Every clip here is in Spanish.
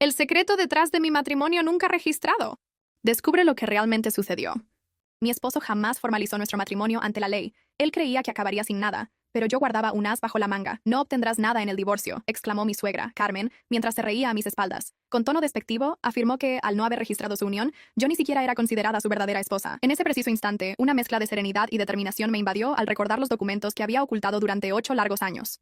El secreto detrás de mi matrimonio nunca registrado. Descubre lo que realmente sucedió. Mi esposo jamás formalizó nuestro matrimonio ante la ley. Él creía que acabaría sin nada, pero yo guardaba un as bajo la manga. No obtendrás nada en el divorcio, exclamó mi suegra, Carmen, mientras se reía a mis espaldas. Con tono despectivo, afirmó que, al no haber registrado su unión, yo ni siquiera era considerada su verdadera esposa. En ese preciso instante, una mezcla de serenidad y determinación me invadió al recordar los documentos que había ocultado durante 8 largos años.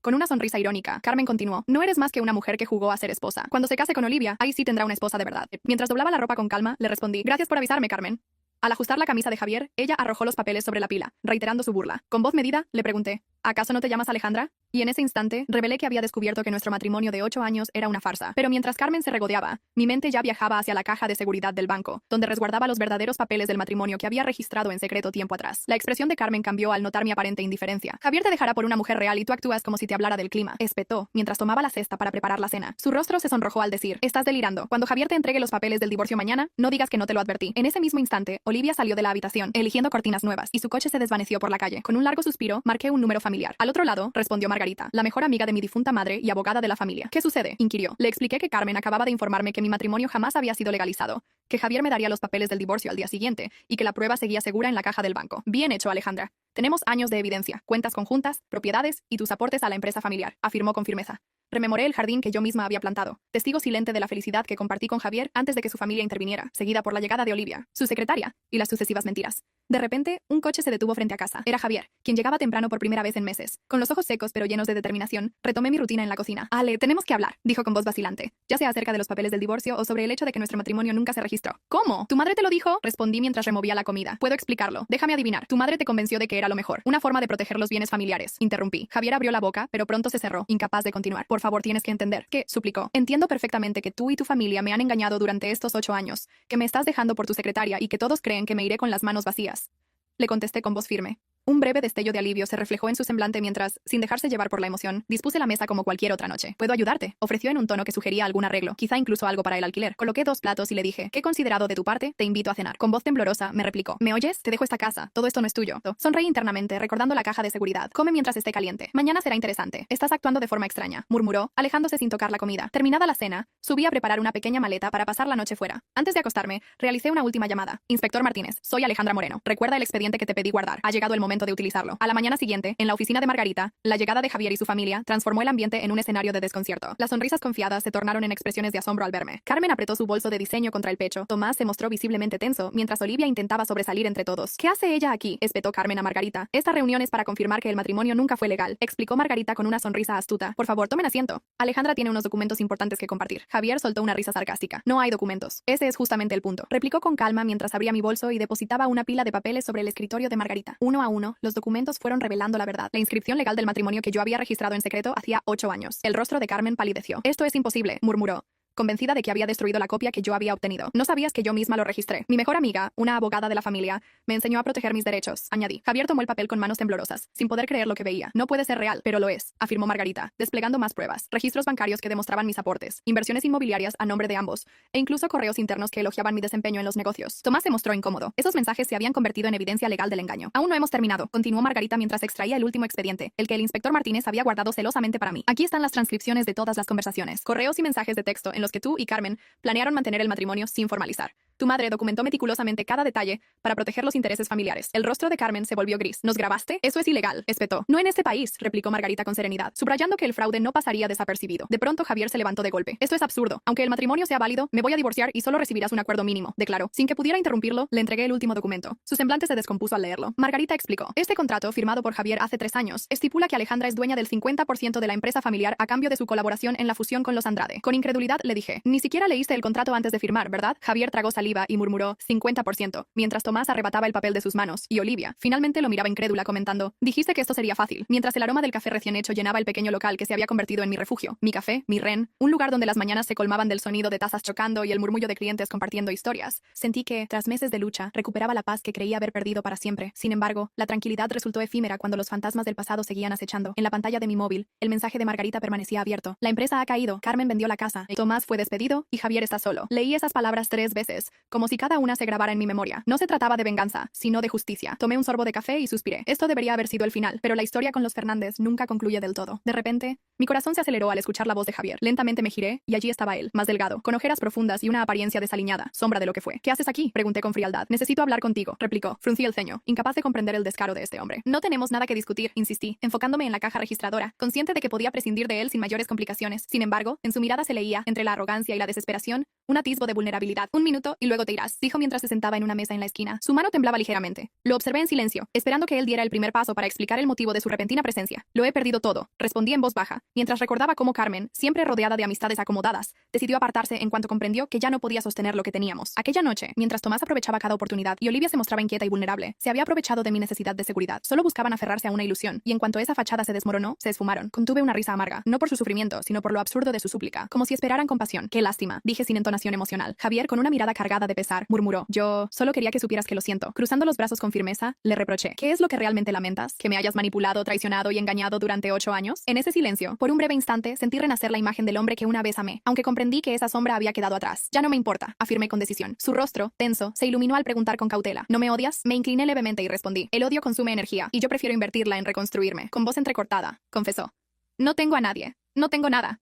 Con una sonrisa irónica, Carmen continuó: no eres más que una mujer que jugó a ser esposa. Cuando se case con Olivia, ahí sí tendrá una esposa de verdad. Mientras doblaba la ropa con calma, le respondí: gracias por avisarme, Carmen. Al ajustar la camisa de Javier, ella arrojó los papeles sobre la pila, reiterando su burla. Con voz medida, le pregunté: ¿acaso no te llamas Alejandra? Y en ese instante, revelé que había descubierto que nuestro matrimonio de 8 años era una farsa. Pero mientras Carmen se regodeaba, mi mente ya viajaba hacia la caja de seguridad del banco, donde resguardaba los verdaderos papeles del matrimonio que había registrado en secreto tiempo atrás. La expresión de Carmen cambió al notar mi aparente indiferencia. Javier te dejará por una mujer real y tú actúas como si te hablara del clima, espetó, mientras tomaba la cesta para preparar la cena. Su rostro se sonrojó al decir: estás delirando. Cuando Javier te entregue los papeles del divorcio mañana, no digas que no te lo advertí. En ese mismo instante, Olivia salió de la habitación, eligiendo cortinas nuevas, y su coche se desvaneció por la calle. Con un largo suspiro, marqué un número familiar. Al otro lado, respondió Margarita, la mejor amiga de mi difunta madre y abogada de la familia. ¿Qué sucede?, inquirió. Le expliqué que Carmen acababa de informarme que mi matrimonio jamás había sido legalizado, que Javier me daría los papeles del divorcio al día siguiente y que la prueba seguía segura en la caja del banco. Bien hecho, Alejandra. Tenemos años de evidencia, cuentas conjuntas, propiedades y tus aportes a la empresa familiar, afirmó con firmeza. Rememoré el jardín que yo misma había plantado, testigo silente de la felicidad que compartí con Javier antes de que su familia interviniera, seguida por la llegada de Olivia, su secretaria, y las sucesivas mentiras. De repente, un coche se detuvo frente a casa. Era Javier, quien llegaba temprano por primera vez en meses. Con los ojos secos pero llenos de determinación, retomé mi rutina en la cocina. Ale, tenemos que hablar, dijo con voz vacilante, ya sea acerca de los papeles del divorcio o sobre el hecho de que nuestro matrimonio nunca se registró. ¿Cómo? ¿Tu madre te lo dijo?, respondí mientras removía la comida. Puedo explicarlo. Déjame adivinar. Tu madre te convenció de que era lo mejor. Una forma de proteger los bienes familiares. Interrumpí. Javier abrió la boca, pero pronto se cerró, incapaz de continuar. Por favor, tienes que entender. ¿Qué?, suplicó. Entiendo perfectamente que tú y tu familia me han engañado durante estos 8 años, que me estás dejando por tu secretaria y que todos creen que me iré con las manos vacías. Le contesté con voz firme. Un breve destello de alivio se reflejó en su semblante mientras, sin dejarse llevar por la emoción, dispuse la mesa como cualquier otra noche. «Puedo ayudarte», ofreció en un tono que sugería algún arreglo, quizá incluso algo para el alquiler. Coloqué 2 platos y le dije: «¿Qué considerado de tu parte? Te invito a cenar». Con voz temblorosa, me replicó: «¿Me oyes? Te dejo esta casa. Todo esto no es tuyo». Sonreí internamente, recordando la caja de seguridad. «Come mientras esté caliente. Mañana será interesante. Estás actuando de forma extraña», murmuró, alejándose sin tocar la comida. Terminada la cena, subí a preparar una pequeña maleta para pasar la noche fuera. Antes de acostarme, realicé una última llamada. «Inspector Martínez, soy Alejandra Moreno. Recuerda el expediente que te pedí guardar. Ha llegado el momento de utilizarlo». A la mañana siguiente, en la oficina de Margarita, la llegada de Javier y su familia transformó el ambiente en un escenario de desconcierto. Las sonrisas confiadas se tornaron en expresiones de asombro al verme. Carmen apretó su bolso de diseño contra el pecho. Tomás se mostró visiblemente tenso, mientras Olivia intentaba sobresalir entre todos. «¿Qué hace ella aquí?», espetó Carmen a Margarita. «Esta reunión es para confirmar que el matrimonio nunca fue legal», explicó Margarita con una sonrisa astuta. «Por favor, tomen asiento. Alejandra tiene unos documentos importantes que compartir». Javier soltó una risa sarcástica. «No hay documentos. Ese es justamente el punto», replicó con calma mientras abría mi bolso y depositaba una pila de papeles sobre el escritorio de Margarita. Uno a uno, los documentos fueron revelando la verdad. La inscripción legal del matrimonio que yo había registrado en secreto hacía 8 años. El rostro de Carmen palideció. «Esto es imposible», murmuró, convencida de que había destruido la copia que yo había obtenido. «No sabías que yo misma lo registré. Mi mejor amiga, una abogada de la familia, me enseñó a proteger mis derechos», añadí. Javier tomó el papel con manos temblorosas, sin poder creer lo que veía. «No puede ser real, pero lo es», afirmó Margarita, desplegando más pruebas. Registros bancarios que demostraban mis aportes, inversiones inmobiliarias a nombre de ambos, e incluso correos internos que elogiaban mi desempeño en los negocios. Tomás se mostró incómodo. Esos mensajes se habían convertido en evidencia legal del engaño. «Aún no hemos terminado», continuó Margarita mientras extraía el último expediente, el que el inspector Martínez había guardado celosamente para mí. «Aquí están las transcripciones de todas las conversaciones, correos y mensajes de texto en los que tú y Carmen planearon mantener el matrimonio sin formalizar. Tu madre documentó meticulosamente cada detalle para proteger los intereses familiares». El rostro de Carmen se volvió gris. «¿Nos grabaste? Eso es ilegal», espetó. «No en este país», replicó Margarita con serenidad, subrayando que el fraude no pasaría desapercibido. De pronto Javier se levantó de golpe. «Esto es absurdo. Aunque el matrimonio sea válido, me voy a divorciar y solo recibirás un acuerdo mínimo», declaró. Sin que pudiera interrumpirlo, le entregué el último documento. Su semblante se descompuso al leerlo. Margarita explicó: «Este contrato, firmado por Javier hace 3 años, estipula que Alejandra es dueña del 50% de la empresa familiar a cambio de su colaboración en la fusión con los Andrade». Con incredulidad le dije: «Ni siquiera leíste el contrato antes de firmar, ¿verdad?». Javier tragó saliva y murmuró: «50%», mientras Tomás arrebataba el papel de sus manos, y Olivia finalmente lo miraba incrédula comentando: «Dijiste que esto sería fácil», mientras el aroma del café recién hecho llenaba el pequeño local que se había convertido en mi refugio, mi café, mi ren, un lugar donde las mañanas se colmaban del sonido de tazas chocando y el murmullo de clientes compartiendo historias. Sentí que, tras meses de lucha, recuperaba la paz que creía haber perdido para siempre. Sin embargo, la tranquilidad resultó efímera cuando los fantasmas del pasado seguían acechando. En la pantalla de mi móvil, el mensaje de Margarita permanecía abierto. «La empresa ha caído, Carmen vendió la casa, Tomás fue despedido y Javier está solo». Leí esas palabras 3 veces, como si cada una se grabara en mi memoria. No se trataba de venganza, sino de justicia. Tomé un sorbo de café y suspiré. Esto debería haber sido el final, pero la historia con los Fernández nunca concluye del todo. De repente, mi corazón se aceleró al escuchar la voz de Javier. Lentamente me giré, y allí estaba él, más delgado, con ojeras profundas y una apariencia desaliñada, sombra de lo que fue. ¿Qué haces aquí?, pregunté con frialdad. Necesito hablar contigo, replicó. Fruncí el ceño, incapaz de comprender el descaro de este hombre. No tenemos nada que discutir, insistí, enfocándome en la caja registradora, consciente de que podía prescindir de él sin mayores complicaciones. Sin embargo, en su mirada se leía, entre la arrogancia y la desesperación, un atisbo de vulnerabilidad. Un minuto y luego te irás, dijo mientras se sentaba en una mesa en la esquina. Su mano temblaba ligeramente. Lo observé en silencio, esperando que él diera el primer paso para explicar el motivo de su repentina presencia. Lo he perdido todo, respondí en voz baja, mientras recordaba cómo Carmen, siempre rodeada de amistades acomodadas, decidió apartarse en cuanto comprendió que ya no podía sostener lo que teníamos. Aquella noche, mientras Tomás aprovechaba cada oportunidad y Olivia se mostraba inquieta y vulnerable, se había aprovechado de mi necesidad de seguridad. Solo buscaban aferrarse a una ilusión, y en cuanto esa fachada se desmoronó, se esfumaron. Contuve una risa amarga, no por su sufrimiento, sino por lo absurdo de su súplica, como si esperaran compasión. Qué lástima, dije sin entonación emocional. Javier, con una mirada cargada de pesar, murmuró: yo solo quería que supieras que lo siento. Cruzando los brazos con firmeza, le reproché: ¿qué es lo que realmente lamentas? ¿Que me hayas manipulado, traicionado y engañado durante 8 años? En ese silencio, por un breve instante, sentí renacer la imagen del hombre que una vez amé, aunque comprendí que esa sombra había quedado atrás. Ya no me importa, afirmé con decisión. Su rostro, tenso, se iluminó al preguntar con cautela: ¿no me odias? Me incliné levemente y respondí: el odio consume energía, y yo prefiero invertirla en reconstruirme. Con voz entrecortada, confesó: no tengo a nadie, no tengo nada.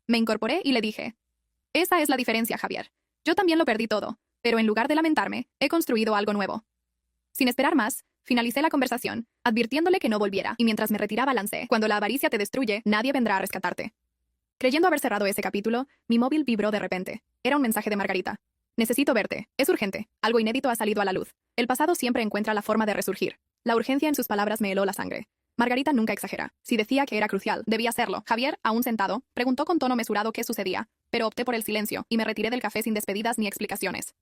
Me incorporé y le dije: esa es la diferencia, Javier. Yo también lo perdí todo, pero en lugar de lamentarme, he construido algo nuevo. Sin esperar más, finalicé la conversación, advirtiéndole que no volviera, y mientras me retiraba lancé: cuando la avaricia te destruye, nadie vendrá a rescatarte. Creyendo haber cerrado ese capítulo, mi móvil vibró de repente. Era un mensaje de Margarita. Necesito verte. Es urgente. Algo inédito ha salido a la luz. El pasado siempre encuentra la forma de resurgir. La urgencia en sus palabras me heló la sangre. Margarita nunca exagera. Si decía que era crucial, debía serlo. Javier, aún sentado, preguntó con tono mesurado qué sucedía, pero opté por el silencio, y me retiré del café sin despedidas ni explicaciones.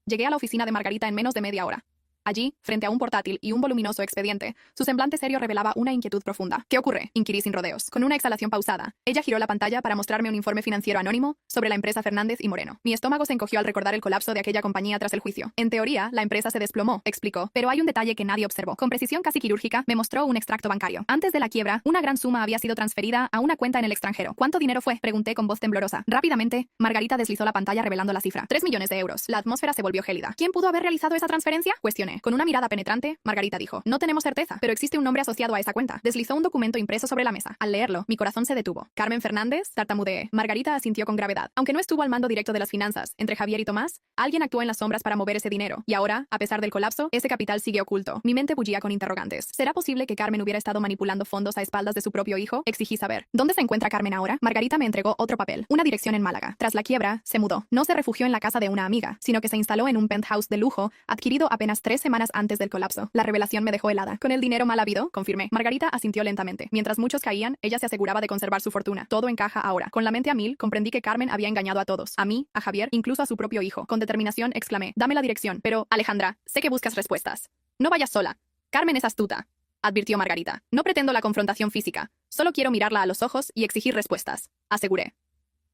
Llegué a la oficina de Margarita en menos de media hora. Allí, frente a un portátil y un voluminoso expediente, su semblante serio revelaba una inquietud profunda. ¿Qué ocurre?, inquirí sin rodeos. Con una exhalación pausada, ella giró la pantalla para mostrarme un informe financiero anónimo sobre la empresa Fernández y Moreno. Mi estómago se encogió al recordar el colapso de aquella compañía tras el juicio. En teoría, la empresa se desplomó, explicó, pero hay un detalle que nadie observó. Con precisión casi quirúrgica, me mostró un extracto bancario. Antes de la quiebra, una gran suma había sido transferida a una cuenta en el extranjero. ¿Cuánto dinero fue?, pregunté con voz temblorosa. Rápidamente, Margarita deslizó la pantalla revelando la cifra: 3 millones de euros. La atmósfera se volvió gélida. ¿Quién pudo haber realizado esa transferencia?, cuestioné. Con una mirada penetrante, Margarita dijo: no tenemos certeza, pero existe un nombre asociado a esa cuenta. Deslizó un documento impreso sobre la mesa. Al leerlo, mi corazón se detuvo. Carmen Fernández, tartamudeé. Margarita asintió con gravedad. Aunque no estuvo al mando directo de las finanzas, entre Javier y Tomás, alguien actuó en las sombras para mover ese dinero. Y ahora, a pesar del colapso, ese capital sigue oculto. Mi mente bullía con interrogantes. ¿Será posible que Carmen hubiera estado manipulando fondos a espaldas de su propio hijo? Exigí saber. ¿Dónde se encuentra Carmen ahora? Margarita me entregó otro papel. Una dirección en Málaga. Tras la quiebra, se mudó. No se refugió en la casa de una amiga, sino que se instaló en un penthouse de lujo, adquirido apenas 3 semanas antes del colapso. La revelación me dejó helada. ¿Con el dinero mal habido?, confirmé. Margarita asintió lentamente. Mientras muchos caían, ella se aseguraba de conservar su fortuna. Todo encaja ahora. Con la mente a mil, comprendí que Carmen había engañado a todos. A mí, a Javier, incluso a su propio hijo. Con determinación, exclamé: dame la dirección. Pero, Alejandra, sé que buscas respuestas. No vayas sola. Carmen es astuta, advirtió Margarita. No pretendo la confrontación física. Solo quiero mirarla a los ojos y exigir respuestas, aseguré.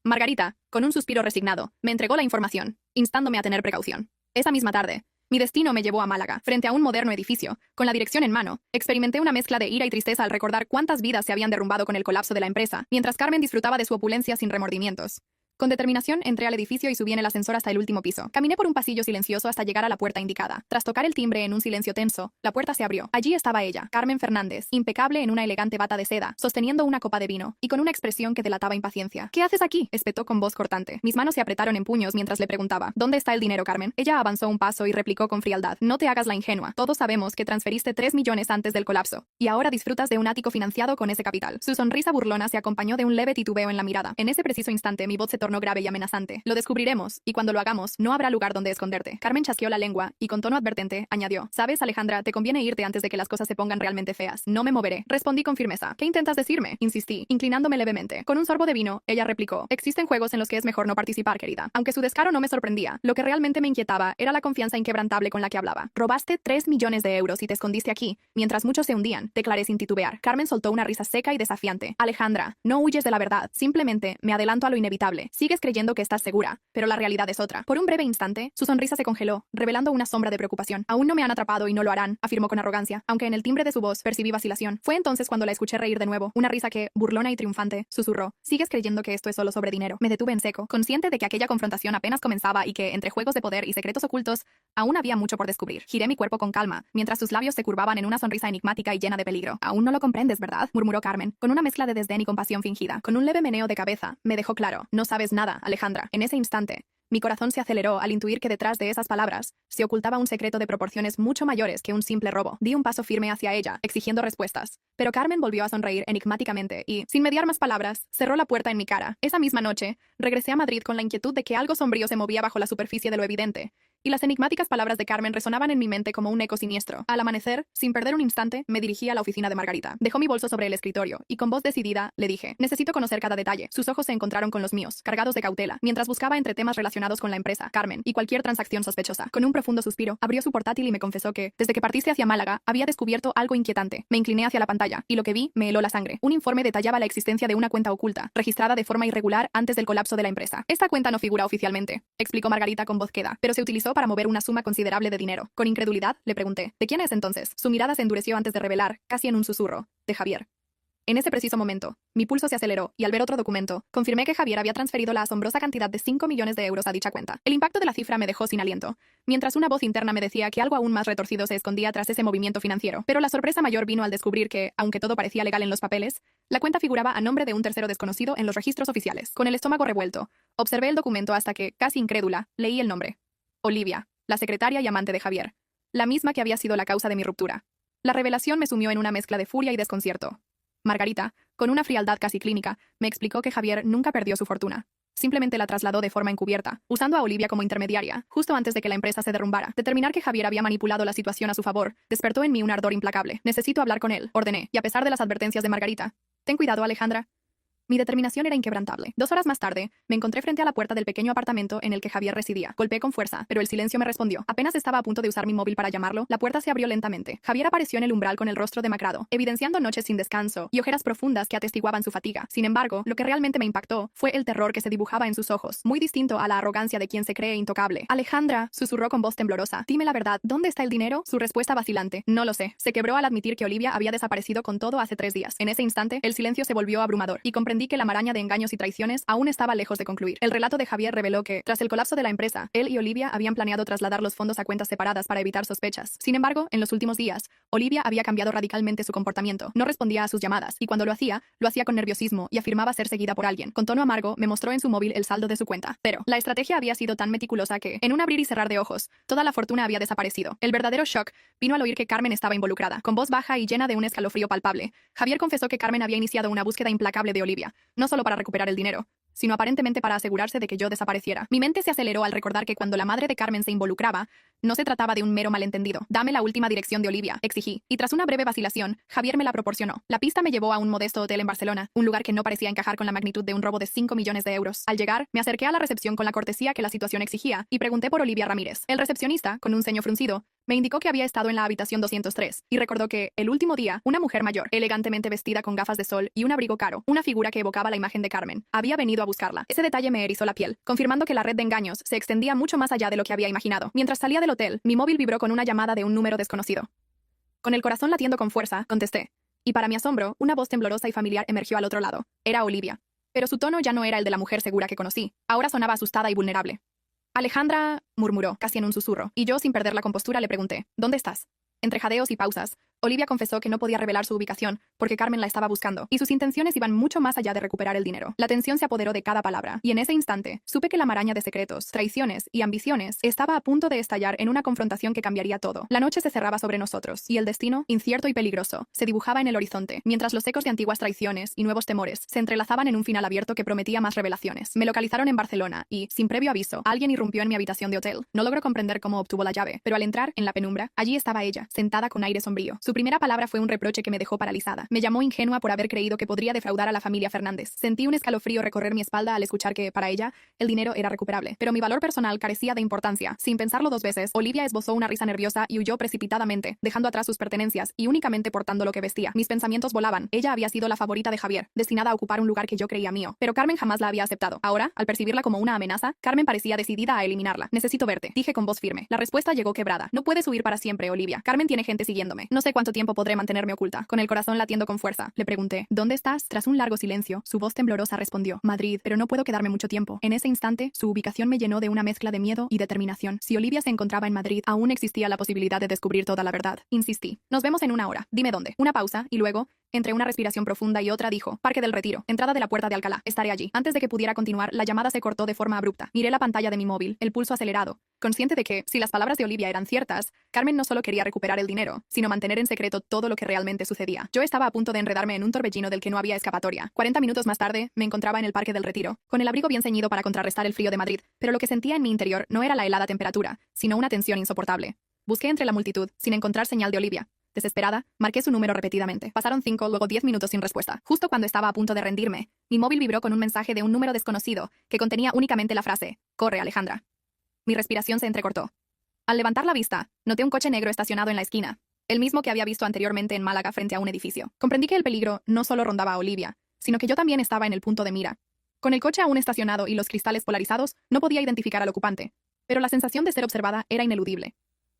Margarita, con un suspiro resignado, me entregó la información, instándome a tener precaución. Esa misma tarde, mi destino me llevó a Málaga. Frente a un moderno edificio, con la dirección en mano, experimenté una mezcla de ira y tristeza al recordar cuántas vidas se habían derrumbado con el colapso de la empresa, mientras Carmen disfrutaba de su opulencia sin remordimientos. Con determinación entré al edificio y subí en el ascensor hasta el último piso. Caminé por un pasillo silencioso hasta llegar a la puerta indicada. Tras tocar el timbre en un silencio tenso, la puerta se abrió. Allí estaba ella, Carmen Fernández, impecable en una elegante bata de seda, sosteniendo una copa de vino, y con una expresión que delataba impaciencia. ¿Qué haces aquí?, espetó con voz cortante. Mis manos se apretaron en puños mientras le preguntaba: ¿dónde está el dinero, Carmen? Ella avanzó un paso y replicó con frialdad: no te hagas la ingenua. Todos sabemos que transferiste 3 millones antes del colapso, y ahora disfrutas de un ático financiado con ese capital. Su sonrisa burlona se acompañó de un leve titubeo en la mirada. En ese preciso instante mi voz se tornó grave y amenazante. Lo descubriremos, y cuando lo hagamos, no habrá lugar donde esconderte. Carmen chasqueó la lengua, y con tono advertente, añadió: ¿sabes, Alejandra? Te conviene irte antes de que las cosas se pongan realmente feas. No me moveré. Respondí con firmeza. ¿Qué intentas decirme?, insistí, inclinándome levemente. Con un sorbo de vino, ella replicó: existen juegos en los que es mejor no participar, querida. Aunque su descaro no me sorprendía, lo que realmente me inquietaba era la confianza inquebrantable con la que hablaba. Robaste 3 millones de euros y te escondiste aquí, mientras muchos se hundían, declaré sin titubear. Carmen soltó una risa seca y desafiante. Alejandra, no huyes de la verdad. Simplemente me adelanto a lo inevitable. Sigues creyendo que estás segura, pero la realidad es otra. Por un breve instante, su sonrisa se congeló, revelando una sombra de preocupación. Aún no me han atrapado y no lo harán, afirmó con arrogancia, aunque en el timbre de su voz percibí vacilación. Fue entonces cuando la escuché reír de nuevo, una risa que, burlona y triunfante, susurró. Sigues creyendo que esto es solo sobre dinero. Me detuve en seco, consciente de que aquella confrontación apenas comenzaba y que, entre juegos de poder y secretos ocultos, aún había mucho por descubrir. Giré mi cuerpo con calma, mientras sus labios se curvaban en una sonrisa enigmática y llena de peligro. Aún no lo comprendes, ¿verdad?, murmuró Carmen, con una mezcla de desdén y compasión fingida. Con un leve meneo de cabeza, me dejó claro. No sabes nada, Alejandra. En ese instante, mi corazón se aceleró al intuir que detrás de esas palabras se ocultaba un secreto de proporciones mucho mayores que un simple robo. Di un paso firme hacia ella, exigiendo respuestas. Pero Carmen volvió a sonreír enigmáticamente y, sin mediar más palabras, cerró la puerta en mi cara. Esa misma noche, regresé a Madrid con la inquietud de que algo sombrío se movía bajo la superficie de lo evidente, y las enigmáticas palabras de Carmen resonaban en mi mente como un eco siniestro. Al amanecer, sin perder un instante, me dirigí a la oficina de Margarita. Dejó mi bolso sobre el escritorio, y con voz decidida, le dije, necesito conocer cada detalle. Sus ojos se encontraron con los míos, cargados de cautela, mientras buscaba entre temas relacionados con la empresa, Carmen, y cualquier transacción sospechosa. Con un profundo suspiro, abrió su portátil y me confesó que, desde que partiste hacia Málaga, había descubierto algo inquietante. Me incliné hacia la pantalla, y lo que vi me heló la sangre. Un informe detallaba la existencia de una cuenta oculta, registrada de forma irregular antes del colapso de la empresa. Esta cuenta no figura oficialmente, explicó Margarita con voz queda, pero se utilizó para mover una suma considerable de dinero. Con incredulidad, le pregunté, ¿de quién es entonces? Su mirada se endureció antes de revelar, casi en un susurro, de Javier. En ese preciso momento, mi pulso se aceleró, y al ver otro documento, confirmé que Javier había transferido la asombrosa cantidad de 5 millones de euros a dicha cuenta. El impacto de la cifra me dejó sin aliento, mientras una voz interna me decía que algo aún más retorcido se escondía tras ese movimiento financiero. Pero la sorpresa mayor vino al descubrir que, aunque todo parecía legal en los papeles, la cuenta figuraba a nombre de un tercero desconocido en los registros oficiales. Con el estómago revuelto, observé el documento hasta que, casi incrédula, leí el nombre. Olivia, la secretaria y amante de Javier. La misma que había sido la causa de mi ruptura. La revelación me sumió en una mezcla de furia y desconcierto. Margarita, con una frialdad casi clínica, me explicó que Javier nunca perdió su fortuna. Simplemente la trasladó de forma encubierta, usando a Olivia como intermediaria, justo antes de que la empresa se derrumbara. Determinar que Javier había manipulado la situación a su favor despertó en mí un ardor implacable. Necesito hablar con él, ordené, y a pesar de las advertencias de Margarita. Ten cuidado, Alejandra. Mi determinación era inquebrantable. 2 horas más tarde, me encontré frente a la puerta del pequeño apartamento en el que Javier residía. Golpeé con fuerza, pero el silencio me respondió. Apenas estaba a punto de usar mi móvil para llamarlo, la puerta se abrió lentamente. Javier apareció en el umbral con el rostro demacrado, evidenciando noches sin descanso y ojeras profundas que atestiguaban su fatiga. Sin embargo, lo que realmente me impactó fue el terror que se dibujaba en sus ojos, muy distinto a la arrogancia de quien se cree intocable. Alejandra, susurró con voz temblorosa, dime la verdad, ¿dónde está el dinero? Su respuesta vacilante, no lo sé. Se quebró al admitir que Olivia había desaparecido con todo hace 3 días. En ese instante, el silencio se volvió abrumador, y comprendí que la maraña de engaños y traiciones aún estaba lejos de concluir. El relato de Javier reveló que, tras el colapso de la empresa, él y Olivia habían planeado trasladar los fondos a cuentas separadas para evitar sospechas. Sin embargo, en los últimos días, Olivia había cambiado radicalmente su comportamiento. No respondía a sus llamadas, y cuando lo hacía con nerviosismo y afirmaba ser seguida por alguien. Con tono amargo, me mostró en su móvil el saldo de su cuenta. Pero la estrategia había sido tan meticulosa que, en un abrir y cerrar de ojos, toda la fortuna había desaparecido. El verdadero shock vino al oír que Carmen estaba involucrada. Con voz baja y llena de un escalofrío palpable, Javier confesó que Carmen había iniciado una búsqueda implacable de Olivia, no solo para recuperar el dinero, sino aparentemente para asegurarse de que yo desapareciera. Mi mente se aceleró al recordar que cuando la madre de Carmen se involucraba, no se trataba de un mero malentendido. Dame la última dirección de Olivia, exigí, y tras una breve vacilación, Javier me la proporcionó. La pista me llevó a un modesto hotel en Barcelona, un lugar que no parecía encajar con la magnitud de un robo de 5 millones de euros. Al llegar, me acerqué a la recepción con la cortesía que la situación exigía, y pregunté por Olivia Ramírez. El recepcionista, con un ceño fruncido, me indicó que había estado en la habitación 203, y recordó que, el último día, una mujer mayor, elegantemente vestida con gafas de sol y un abrigo caro, una figura que evocaba la imagen de Carmen, había venido a buscarla. Ese detalle me erizó la piel, confirmando que la red de engaños se extendía mucho más allá de lo que había imaginado. Mientras salía del hotel, mi móvil vibró con una llamada de un número desconocido. Con el corazón latiendo con fuerza, contesté, y para mi asombro, una voz temblorosa y familiar emergió al otro lado. Era Olivia. Pero su tono ya no era el de la mujer segura que conocí, ahora sonaba asustada y vulnerable. Alejandra, murmuró, casi en un susurro, y yo, sin perder la compostura, le pregunté, ¿dónde estás? Entre jadeos y pausas, Olivia confesó que no podía revelar su ubicación porque Carmen la estaba buscando, y sus intenciones iban mucho más allá de recuperar el dinero. La tensión se apoderó de cada palabra, y en ese instante, supe que la maraña de secretos, traiciones y ambiciones estaba a punto de estallar en una confrontación que cambiaría todo. La noche se cerraba sobre nosotros, y el destino, incierto y peligroso, se dibujaba en el horizonte, mientras los ecos de antiguas traiciones y nuevos temores se entrelazaban en un final abierto que prometía más revelaciones. Me localizaron en Barcelona, y, sin previo aviso, alguien irrumpió en mi habitación de hotel. No logro comprender cómo obtuvo la llave, pero al entrar, en la penumbra, allí estaba ella, mesa, sentada con aire sombrío. Su primera palabra fue un reproche que me dejó paralizada. Me llamó ingenua por haber creído que podría defraudar a la familia Fernández. Sentí un escalofrío recorrer mi espalda al escuchar que, para ella, el dinero era recuperable. Pero mi valor personal carecía de importancia. Sin pensarlo dos veces, Olivia esbozó una risa nerviosa y huyó precipitadamente, dejando atrás sus pertenencias y únicamente portando lo que vestía. Mis pensamientos volaban. Ella había sido la favorita de Javier, destinada a ocupar un lugar que yo creía mío. Pero Carmen jamás la había aceptado. Ahora, al percibirla como una amenaza, Carmen parecía decidida a eliminarla. Necesito verte, dije con voz firme. La respuesta llegó quebrada. No puedes huir para siempre, Olivia. Carmen tiene gente siguiéndome. No sé cuánto tiempo podré mantenerme oculta. Con el corazón latiendo con fuerza, le pregunté, ¿dónde estás? Tras un largo silencio, su voz temblorosa respondió, Madrid, pero no puedo quedarme mucho tiempo. En ese instante, su ubicación me llenó de una mezcla de miedo y determinación. Si Olivia se encontraba en Madrid, aún existía la posibilidad de descubrir toda la verdad. Insistí. Nos vemos en una hora. Dime dónde. Una pausa, y luego, entre una respiración profunda y otra, dijo, Parque del Retiro, entrada de la Puerta de Alcalá. Estaré allí. Antes de que pudiera continuar, la llamada se cortó de forma abrupta. Miré la pantalla de mi móvil, el pulso acelerado, consciente de que, si las palabras de Olivia eran ciertas, Carmen no solo quería recuperar el dinero, sino mantener en secreto todo lo que realmente sucedía. Yo estaba a punto de enredarme en un torbellino del que no había escapatoria. 40 minutos más tarde, me encontraba en el Parque del Retiro, con el abrigo bien ceñido para contrarrestar el frío de Madrid, pero lo que sentía en mi interior no era la helada temperatura, sino una tensión insoportable. Busqué entre la multitud, sin encontrar señal de Olivia. Desesperada, marqué su número repetidamente. Pasaron 5, luego 10 minutos sin respuesta. Justo cuando estaba a punto de rendirme, mi móvil vibró con un mensaje de un número desconocido, que contenía únicamente la frase, Corre, Alejandra. Mi respiración se entrecortó. Al levantar la vista, noté un coche negro estacionado en la esquina, el mismo que había visto anteriormente en Málaga frente a un edificio. Comprendí que el peligro no solo rondaba a Olivia, sino que yo también estaba en el punto de mira. Con el coche aún estacionado y los cristales polarizados, no podía identificar al ocupante, pero la sensación de ser observada era ineludible.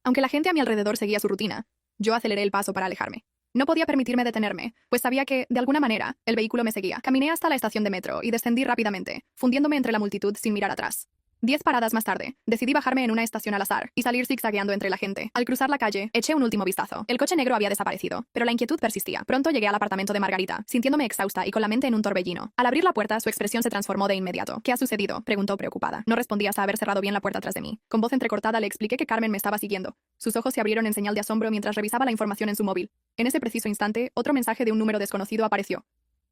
Aunque la gente a mi alrededor seguía su rutina, yo aceleré el paso para alejarme. No podía permitirme detenerme, pues sabía que, de alguna manera, el vehículo me seguía. Caminé hasta la estación de metro y descendí rápidamente, fundiéndome entre la multitud sin mirar atrás. 10 paradas más tarde, decidí bajarme en una estación al azar y salir zigzagueando entre la gente. Al cruzar la calle, eché un último vistazo. El coche negro había desaparecido, pero la inquietud persistía. Pronto llegué al apartamento de Margarita, sintiéndome exhausta y con la mente en un torbellino. Al abrir la puerta, su expresión se transformó de inmediato. ¿Qué ha sucedido?, preguntó preocupada. No respondí hasta haber cerrado bien la puerta tras de mí. Con voz entrecortada le expliqué que Carmen me estaba siguiendo. Sus ojos se abrieron en señal de asombro mientras revisaba la información en su móvil. En ese preciso instante, otro mensaje de un número desconocido apareció.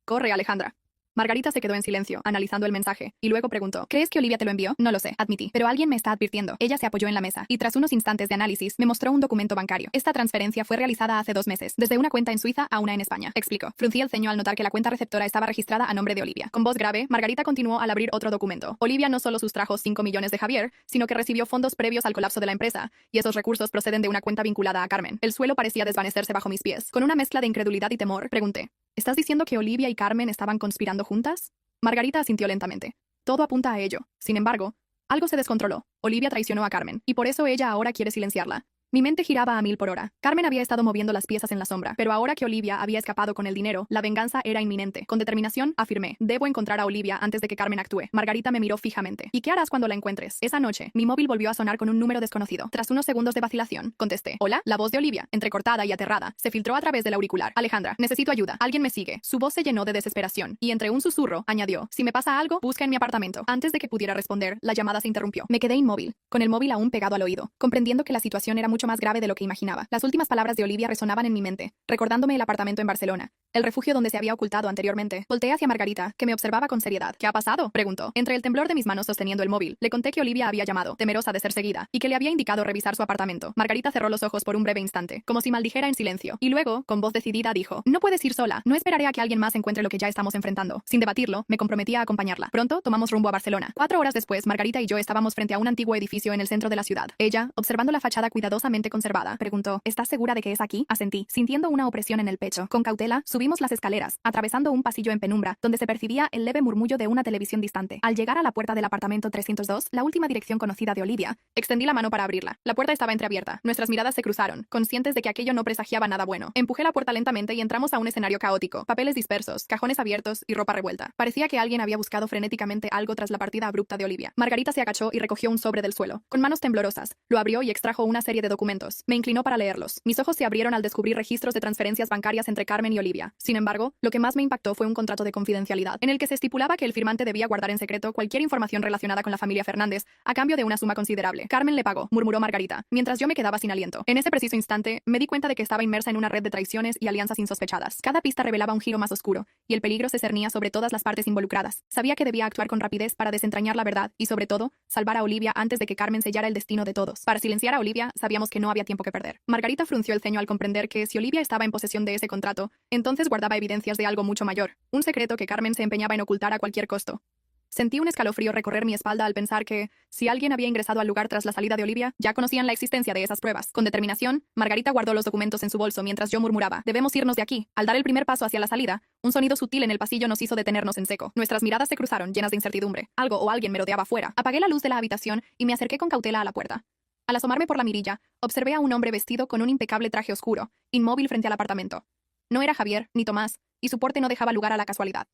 Corre, Alejandra. Margarita se quedó en silencio, analizando el mensaje, y luego preguntó, ¿crees que Olivia te lo envió? No lo sé, admití, pero alguien me está advirtiendo. Ella se apoyó en la mesa, y tras unos instantes de análisis, me mostró un documento bancario. Esta transferencia fue realizada hace 2 meses, desde una cuenta en Suiza a una en España, explicó. Fruncí el ceño al notar que la cuenta receptora estaba registrada a nombre de Olivia. Con voz grave, Margarita continuó al abrir otro documento. Olivia no solo sustrajo 5 millones de Javier, sino que recibió fondos previos al colapso de la empresa, y esos recursos proceden de una cuenta vinculada a Carmen. El suelo parecía desvanecerse bajo mis pies. Con una mezcla de incredulidad y temor, pregunté, ¿estás diciendo que Olivia y Carmen estaban conspirando juntas? Margarita asintió lentamente. Todo apunta a ello. Sin embargo, algo se descontroló. Olivia traicionó a Carmen, y por eso ella ahora quiere silenciarla. Mi mente giraba a 1000 por hora. Carmen había estado moviendo las piezas en la sombra, pero ahora que Olivia había escapado con el dinero, la venganza era inminente. Con determinación, afirmé, debo encontrar a Olivia antes de que Carmen actúe. Margarita me miró fijamente. ¿Y qué harás cuando la encuentres? Esa noche, mi móvil volvió a sonar con un número desconocido. Tras unos segundos de vacilación, contesté. Hola, la voz de Olivia, entrecortada y aterrada, se filtró a través del auricular. Alejandra, necesito ayuda. Alguien me sigue. Su voz se llenó de desesperación, y entre un susurro, añadió, si me pasa algo, busca en mi apartamento. Antes de que pudiera responder, la llamada se interrumpió. Me quedé inmóvil, con el móvil aún pegado al oído, comprendiendo que la situación era mucho más grave de lo que imaginaba. Las últimas palabras de Olivia resonaban en mi mente, recordándome el apartamento en Barcelona, el refugio donde se había ocultado anteriormente. Volteé hacia Margarita, que me observaba con seriedad. ¿Qué ha pasado?, preguntó. Entre el temblor de mis manos sosteniendo el móvil, le conté que Olivia había llamado, temerosa de ser seguida, y que le había indicado revisar su apartamento. Margarita cerró los ojos por un breve instante, como si maldijera en silencio, y luego, con voz decidida, dijo, no puedes ir sola, no esperaré a que alguien más encuentre lo que ya estamos enfrentando. Sin debatirlo, me comprometí a acompañarla. Pronto, tomamos rumbo a Barcelona. 4 horas después, Margarita y yo estábamos frente a un antiguo edificio en el centro de la ciudad. Ella, observando la fachada cuidadosamente conservada, preguntó, ¿estás segura de que es aquí? Asentí, sintiendo una opresión en el pecho. Con cautela, subimos las escaleras, atravesando un pasillo en penumbra, donde se percibía el leve murmullo de una televisión distante. Al llegar a la puerta del apartamento 302, la última dirección conocida de Olivia, extendí la mano para abrirla. La puerta estaba entreabierta. Nuestras miradas se cruzaron, conscientes de que aquello no presagiaba nada bueno. Empujé la puerta lentamente y entramos a un escenario caótico. Papeles dispersos, cajones abiertos y ropa revuelta. Parecía que alguien había buscado frenéticamente algo tras la partida abrupta de Olivia. Margarita se agachó y recogió un sobre del suelo. Con manos temblorosas, lo abrió y extrajo una serie de documentos. Me inclinó para leerlos. Mis ojos se abrieron al descubrir registros de transferencias bancarias entre Carmen y Olivia. Sin embargo, lo que más me impactó fue un contrato de confidencialidad, en el que se estipulaba que el firmante debía guardar en secreto cualquier información relacionada con la familia Fernández, a cambio de una suma considerable. Carmen le pagó, murmuró Margarita, mientras yo me quedaba sin aliento. En ese preciso instante, me di cuenta de que estaba inmersa en una red de traiciones y alianzas insospechadas. Cada pista revelaba un giro más oscuro, y el peligro se cernía sobre todas las partes involucradas. Sabía que debía actuar con rapidez para desentrañar la verdad y, sobre todo, salvar a Olivia antes de que Carmen sellara el destino de todos. Para silenciar a Olivia, sabíamos decidimos que no había tiempo que perder. Margarita frunció el ceño al comprender que si Olivia estaba en posesión de ese contrato, entonces guardaba evidencias de algo mucho mayor, un secreto que Carmen se empeñaba en ocultar a cualquier costo. Sentí un escalofrío recorrer mi espalda al pensar que, si alguien había ingresado al lugar tras la salida de Olivia, ya conocían la existencia de esas pruebas. Con determinación, Margarita guardó los documentos en su bolso mientras yo murmuraba: debemos irnos de aquí. Al dar el primer paso hacia la salida, un sonido sutil en el pasillo nos hizo detenernos en seco. Nuestras miradas se cruzaron, llenas de incertidumbre. Algo o alguien merodeaba afuera. Apagué la luz de la habitación y me acerqué con cautela a la puerta. Al asomarme por la mirilla, observé a un hombre vestido con un impecable traje oscuro, inmóvil frente al apartamento. No era Javier, ni Tomás, y su porte no dejaba lugar a la casualidad.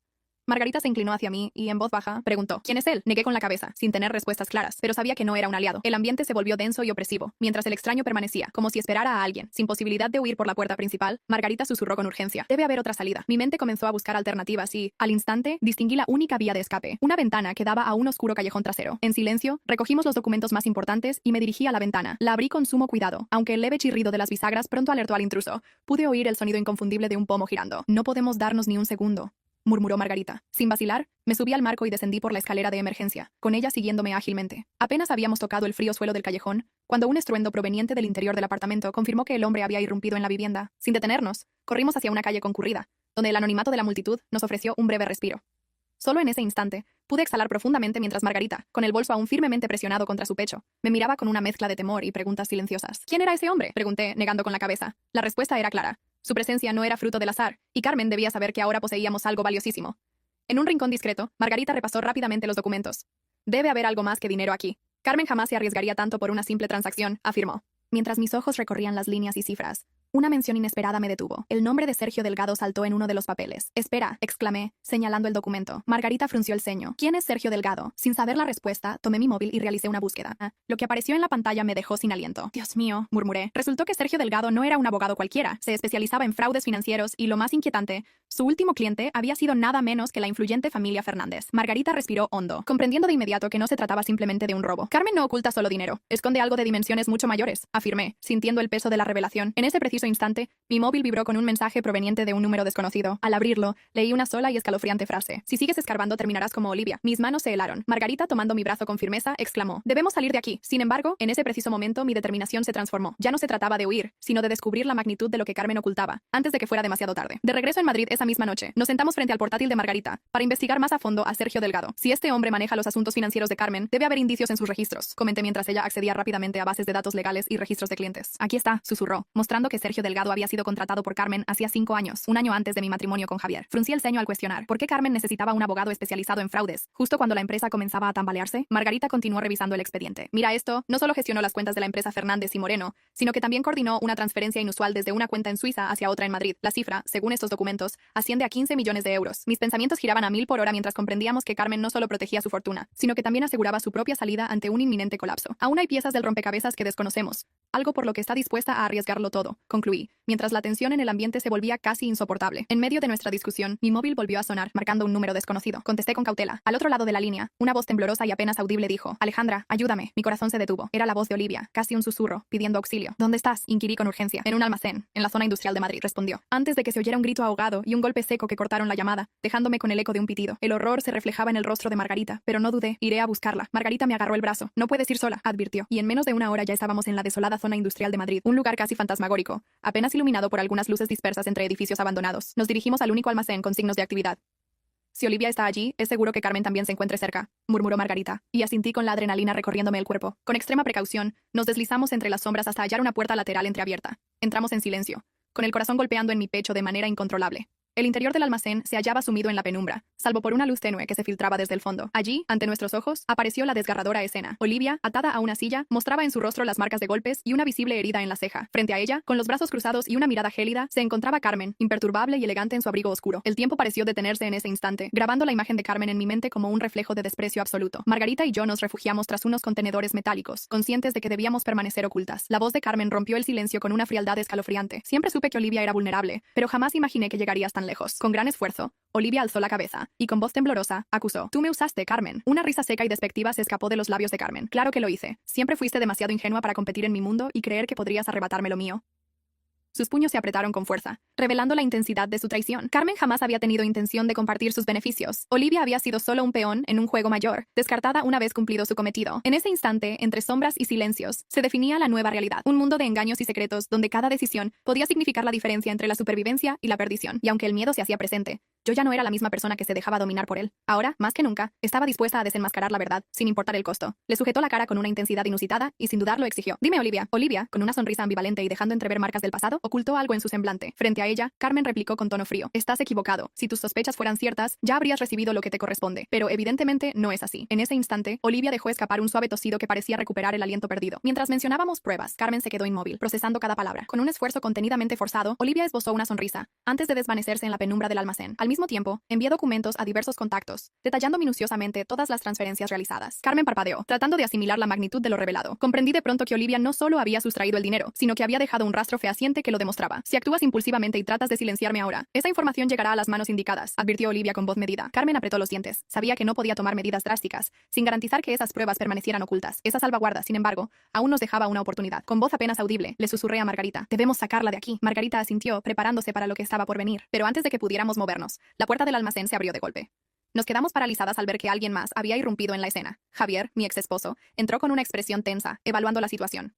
Margarita se inclinó hacia mí y, en voz baja, preguntó: ¿quién es él? Negué con la cabeza, sin tener respuestas claras, pero sabía que no era un aliado. El ambiente se volvió denso y opresivo, mientras el extraño permanecía, como si esperara a alguien. Sin posibilidad de huir por la puerta principal, Margarita susurró con urgencia: debe haber otra salida. Mi mente comenzó a buscar alternativas y, al instante, distinguí la única vía de escape, una ventana que daba a un oscuro callejón trasero. En silencio, recogimos los documentos más importantes y me dirigí a la ventana. La abrí con sumo cuidado, aunque el leve chirrido de las bisagras pronto alertó al intruso. Pude oír el sonido inconfundible de un pomo girando. No podemos darnos ni un segundo, murmuró Margarita. Sin vacilar, me subí al marco y descendí por la escalera de emergencia, con ella siguiéndome ágilmente. Apenas habíamos tocado el frío suelo del callejón, cuando un estruendo proveniente del interior del apartamento confirmó que el hombre había irrumpido en la vivienda. Sin detenernos, corrimos hacia una calle concurrida, donde el anonimato de la multitud nos ofreció un breve respiro. Solo en ese instante, pude exhalar profundamente mientras Margarita, con el bolso aún firmemente presionado contra su pecho, me miraba con una mezcla de temor y preguntas silenciosas. ¿Quién era ese hombre?, pregunté, negando con la cabeza. La respuesta era clara. Su presencia no era fruto del azar, y Carmen debía saber que ahora poseíamos algo valiosísimo. En un rincón discreto, Margarita repasó rápidamente los documentos. Debe haber algo más que dinero aquí. Carmen jamás se arriesgaría tanto por una simple transacción, afirmó. Mientras mis ojos recorrían las líneas y cifras, una mención inesperada me detuvo. El nombre de Sergio Delgado saltó en uno de los papeles. «Espera», exclamé, señalando el documento. Margarita frunció el ceño. ¿Quién es Sergio Delgado? Sin saber la respuesta, tomé mi móvil y realicé una búsqueda. Lo que apareció en la pantalla me dejó sin aliento. «Dios mío», murmuré. Resultó que Sergio Delgado no era un abogado cualquiera. Se especializaba en fraudes financieros y, lo más inquietante, su último cliente había sido nada menos que la influyente familia Fernández. Margarita respiró hondo, comprendiendo de inmediato que no se trataba simplemente de un robo. Carmen no oculta solo dinero. Esconde algo de dimensiones mucho mayores, afirmé, sintiendo el peso de la revelación. En ese preciso instante, mi móvil vibró con un mensaje proveniente de un número desconocido. Al abrirlo, leí una sola y escalofriante frase: «Si sigues escarbando, terminarás como Olivia». Mis manos se helaron. Margarita, tomando mi brazo con firmeza, exclamó: «Debemos salir de aquí». Sin embargo, en ese preciso momento, mi determinación se transformó. Ya no se trataba de huir, sino de descubrir la magnitud de lo que Carmen ocultaba, antes de que fuera demasiado tarde. De regreso en Madrid esa misma noche, nos sentamos frente al portátil de Margarita, para investigar más a fondo a Sergio Delgado. Si este hombre maneja los asuntos financieros de Carmen, debe haber indicios en sus registros, comenté mientras ella accedía rápidamente a bases de datos legales y registros de clientes. «Aquí está», susurró, mostrando que Sergio Delgado había sido contratado por Carmen hacía 5 años, un año antes de mi matrimonio con Javier. Fruncí el ceño al cuestionar por qué Carmen necesitaba un abogado especializado en fraudes. Justo cuando la empresa comenzaba a tambalearse, Margarita continuó revisando el expediente. «Mira esto, no solo gestionó las cuentas de la empresa Fernández y Moreno, sino que también coordinó una transferencia inusual desde una cuenta en Suiza hacia otra en Madrid. La cifra, según estos documentos, asciende a 15 millones de euros». Mis pensamientos giraban a 1000 por hora mientras comprendíamos que Carmen no solo protegía su fortuna, sino que también aseguraba su propia salida ante un inminente colapso. Aún hay piezas del rompecabezas que desconocemos, algo por lo que está dispuesta a arriesgarlo todo, concluí, mientras la tensión en el ambiente se volvía casi insoportable. En medio de nuestra discusión, mi móvil volvió a sonar, marcando un número desconocido. Contesté con cautela. Al otro lado de la línea, una voz temblorosa y apenas audible dijo: «Alejandra, ayúdame». Mi corazón se detuvo. Era la voz de Olivia, casi un susurro, pidiendo auxilio. «¿Dónde estás?», inquirí con urgencia. «En un almacén, en la zona industrial de Madrid», respondió, antes de que se oyera un grito ahogado y un golpe seco que cortaron la llamada, dejándome con el eco de un pitido. El horror se reflejaba en el rostro de Margarita, pero no dudé. «Iré a buscarla». Margarita me agarró el brazo. «No puedes ir sola», advirtió, y en menos de una hora ya estábamos en la desolada zona industrial de Madrid, un lugar casi fantasmagórico, apenas iluminado por algunas luces dispersas entre edificios abandonados. Nos dirigimos al único almacén con signos de actividad. «Si Olivia está allí, es seguro que Carmen también se encuentre cerca», murmuró Margarita, y asintí con la adrenalina recorriéndome el cuerpo. Con extrema precaución, nos deslizamos entre las sombras hasta hallar una puerta lateral entreabierta. Entramos en silencio, con el corazón golpeando en mi pecho de manera incontrolable. El interior del almacén se hallaba sumido en la penumbra, salvo por una luz tenue que se filtraba desde el fondo. Allí, ante nuestros ojos, apareció la desgarradora escena. Olivia, atada a una silla, mostraba en su rostro las marcas de golpes y una visible herida en la ceja. Frente a ella, con los brazos cruzados y una mirada gélida, se encontraba Carmen, imperturbable y elegante en su abrigo oscuro. El tiempo pareció detenerse en ese instante, grabando la imagen de Carmen en mi mente como un reflejo de desprecio absoluto. Margarita y yo nos refugiamos tras unos contenedores metálicos, conscientes de que debíamos permanecer ocultas. La voz de Carmen rompió el silencio con una frialdad escalofriante. Siempre supe que Olivia era vulnerable, pero jamás imaginé que llegarías tan lejos. Con gran esfuerzo, Olivia alzó la cabeza y con voz temblorosa acusó: «Tú me usaste, Carmen». Una risa seca y despectiva se escapó de los labios de Carmen. «Claro que lo hice. Siempre fuiste demasiado ingenua para competir en mi mundo y creer que podrías arrebatarme lo mío». Sus puños se apretaron con fuerza, revelando la intensidad de su traición. Carmen jamás había tenido intención de compartir sus beneficios. Olivia había sido solo un peón en un juego mayor, descartada una vez cumplido su cometido. En ese instante, entre sombras y silencios, se definía la nueva realidad. Un mundo de engaños y secretos donde cada decisión podía significar la diferencia entre la supervivencia y la perdición. Y aunque el miedo se hacía presente, yo ya no era la misma persona que se dejaba dominar por él. Ahora, más que nunca, estaba dispuesta a desenmascarar la verdad, sin importar el costo. Le sujetó la cara con una intensidad inusitada y sin dudarlo exigió: «Dime, Olivia». Olivia, con una sonrisa ambivalente y dejando entrever marcas del pasado, ocultó algo en su semblante. Frente a ella, Carmen replicó con tono frío: «Estás equivocado. Si tus sospechas fueran ciertas, ya habrías recibido lo que te corresponde. Pero evidentemente no es así». En ese instante, Olivia dejó escapar un suave tosido que parecía recuperar el aliento perdido. Mientras mencionábamos pruebas, Carmen se quedó inmóvil, procesando cada palabra. Con un esfuerzo contenidamente forzado, Olivia esbozó una sonrisa, antes de desvanecerse en la penumbra del almacén. Al mismo tiempo, envió documentos a diversos contactos, detallando minuciosamente todas las transferencias realizadas. Carmen parpadeó, tratando de asimilar la magnitud de lo revelado. Comprendí de pronto que Olivia no solo había sustraído el dinero, sino que había dejado un rastro fehaciente que lo demostraba. «Si actúas impulsivamente y tratas de silenciarme ahora, esa información llegará a las manos indicadas», advirtió Olivia con voz medida. Carmen apretó los dientes. Sabía que no podía tomar medidas drásticas, sin garantizar que esas pruebas permanecieran ocultas. Esa salvaguarda, sin embargo, aún nos dejaba una oportunidad. Con voz apenas audible, le susurré a Margarita: «Debemos sacarla de aquí». Margarita asintió, preparándose para lo que estaba por venir. Pero antes de que pudiéramos movernos, la puerta del almacén se abrió de golpe. Nos quedamos paralizadas al ver que alguien más había irrumpido en la escena. Javier, mi ex esposo, entró con una expresión tensa, evaluando la situación.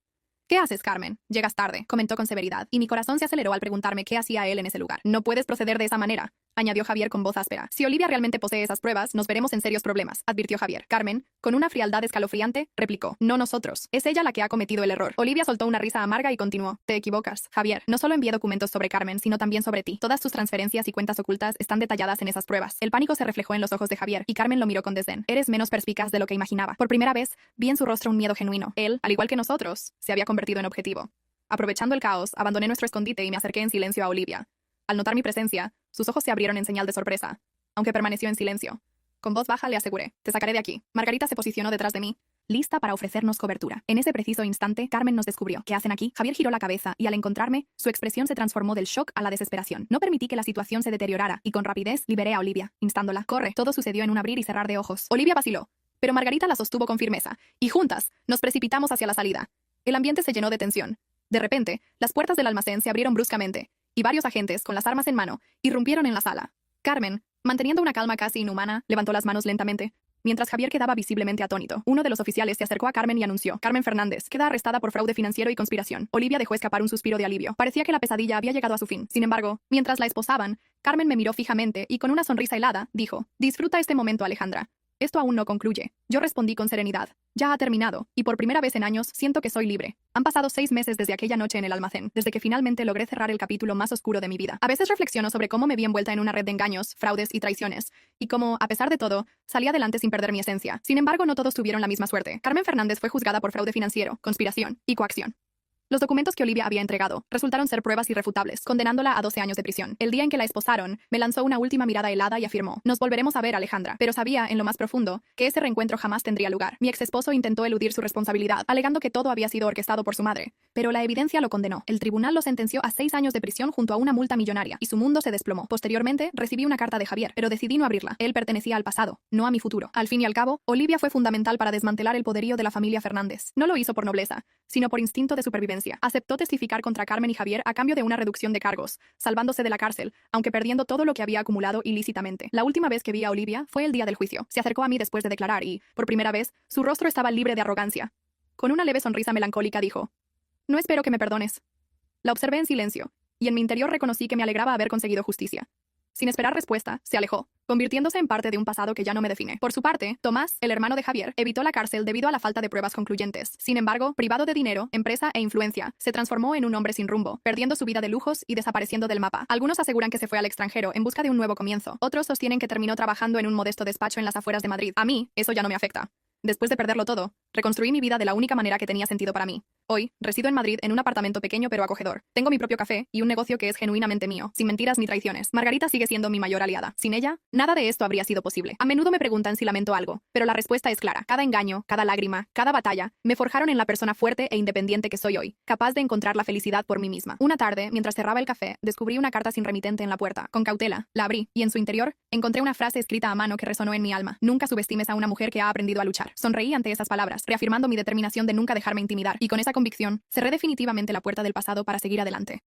«¿Qué haces, Carmen? Llegas tarde», comentó con severidad, y mi corazón se aceleró al preguntarme qué hacía él en ese lugar. «No puedes proceder de esa manera», añadió Javier con voz áspera. «Si Olivia realmente posee esas pruebas, nos veremos en serios problemas», advirtió Javier. Carmen, con una frialdad escalofriante, replicó: «No nosotros. Es ella la que ha cometido el error». Olivia soltó una risa amarga y continuó: «Te equivocas, Javier. No solo envié documentos sobre Carmen, sino también sobre ti. Todas tus transferencias y cuentas ocultas están detalladas en esas pruebas». El pánico se reflejó en los ojos de Javier, y Carmen lo miró con desdén. «Eres menos perspicaz de lo que imaginaba». Por primera vez, vi en su rostro un miedo genuino. Él, al igual que nosotros, se había convertido en objetivo. Aprovechando el caos, abandoné nuestro escondite y me acerqué en silencio a Olivia. Al notar mi presencia, sus ojos se abrieron en señal de sorpresa, aunque permaneció en silencio. Con voz baja le aseguré: «Te sacaré de aquí». Margarita se posicionó detrás de mí, lista para ofrecernos cobertura. En ese preciso instante, Carmen nos descubrió. «¿Qué hacen aquí?». Javier giró la cabeza y al encontrarme, su expresión se transformó del shock a la desesperación. No permití que la situación se deteriorara y con rapidez liberé a Olivia, instándola: «Corre». Todo sucedió en un abrir y cerrar de ojos. Olivia vaciló, pero Margarita la sostuvo con firmeza, y juntas nos precipitamos hacia la salida. El ambiente se llenó de tensión. De repente, las puertas del almacén se abrieron bruscamente, y varios agentes, con las armas en mano, irrumpieron en la sala. Carmen, manteniendo una calma casi inhumana, levantó las manos lentamente, mientras Javier quedaba visiblemente atónito. Uno de los oficiales se acercó a Carmen y anunció: «Carmen Fernández queda arrestada por fraude financiero y conspiración». Olivia dejó escapar un suspiro de alivio. Parecía que la pesadilla había llegado a su fin. Sin embargo, mientras la esposaban, Carmen me miró fijamente y con una sonrisa helada, dijo: «Disfruta este momento, Alejandra. Esto aún no concluye». Yo respondí con serenidad: «Ya ha terminado, y por primera vez en años siento que soy libre». Han pasado 6 meses desde aquella noche en el almacén, desde que finalmente logré cerrar el capítulo más oscuro de mi vida. A veces reflexiono sobre cómo me vi envuelta en una red de engaños, fraudes y traiciones, y cómo, a pesar de todo, salí adelante sin perder mi esencia. Sin embargo, no todos tuvieron la misma suerte. Carmen Fernández fue juzgada por fraude financiero, conspiración y coacción. Los documentos que Olivia había entregado resultaron ser pruebas irrefutables, condenándola a 12 años de prisión. El día en que la esposaron, me lanzó una última mirada helada y afirmó: «Nos volveremos a ver, Alejandra». Pero sabía, en lo más profundo, que ese reencuentro jamás tendría lugar. Mi ex esposo intentó eludir su responsabilidad, alegando que todo había sido orquestado por su madre. Pero la evidencia lo condenó. El tribunal lo sentenció a 6 años de prisión junto a una multa millonaria, y su mundo se desplomó. Posteriormente, recibí una carta de Javier, pero decidí no abrirla. Él pertenecía al pasado, no a mi futuro. Al fin y al cabo, Olivia fue fundamental para desmantelar el poderío de la familia Fernández. No lo hizo por nobleza, sino por instinto de supervivencia. Aceptó testificar contra Carmen y Javier a cambio de una reducción de cargos, salvándose de la cárcel, aunque perdiendo todo lo que había acumulado ilícitamente. La última vez que vi a Olivia fue el día del juicio. Se acercó a mí después de declarar y, por primera vez, su rostro estaba libre de arrogancia. Con una leve sonrisa melancólica dijo: «No espero que me perdones». La observé en silencio, y en mi interior reconocí que me alegraba haber conseguido justicia. Sin esperar respuesta, se alejó, convirtiéndose en parte de un pasado que ya no me define. Por su parte, Tomás, el hermano de Javier, evitó la cárcel debido a la falta de pruebas concluyentes. Sin embargo, privado de dinero, empresa e influencia, se transformó en un hombre sin rumbo, perdiendo su vida de lujos y desapareciendo del mapa. Algunos aseguran que se fue al extranjero en busca de un nuevo comienzo. Otros sostienen que terminó trabajando en un modesto despacho en las afueras de Madrid. A mí, eso ya no me afecta. Después de perderlo todo, reconstruí mi vida de la única manera que tenía sentido para mí. Hoy, resido en Madrid en un apartamento pequeño pero acogedor. Tengo mi propio café y un negocio que es genuinamente mío, sin mentiras ni traiciones. Margarita sigue siendo mi mayor aliada. Sin ella, nada de esto habría sido posible. A menudo me preguntan si lamento algo, pero la respuesta es clara. Cada engaño, cada lágrima, cada batalla, me forjaron en la persona fuerte e independiente que soy hoy, capaz de encontrar la felicidad por mí misma. Una tarde, mientras cerraba el café, descubrí una carta sin remitente en la puerta. Con cautela, la abrí, y en su interior, encontré una frase escrita a mano que resonó en mi alma: «Nunca subestimes a una mujer que ha aprendido a luchar». Sonreí ante esas palabras, reafirmando mi determinación de nunca dejarme intimidar, y con esa convicción, cerré definitivamente la puerta del pasado para seguir adelante.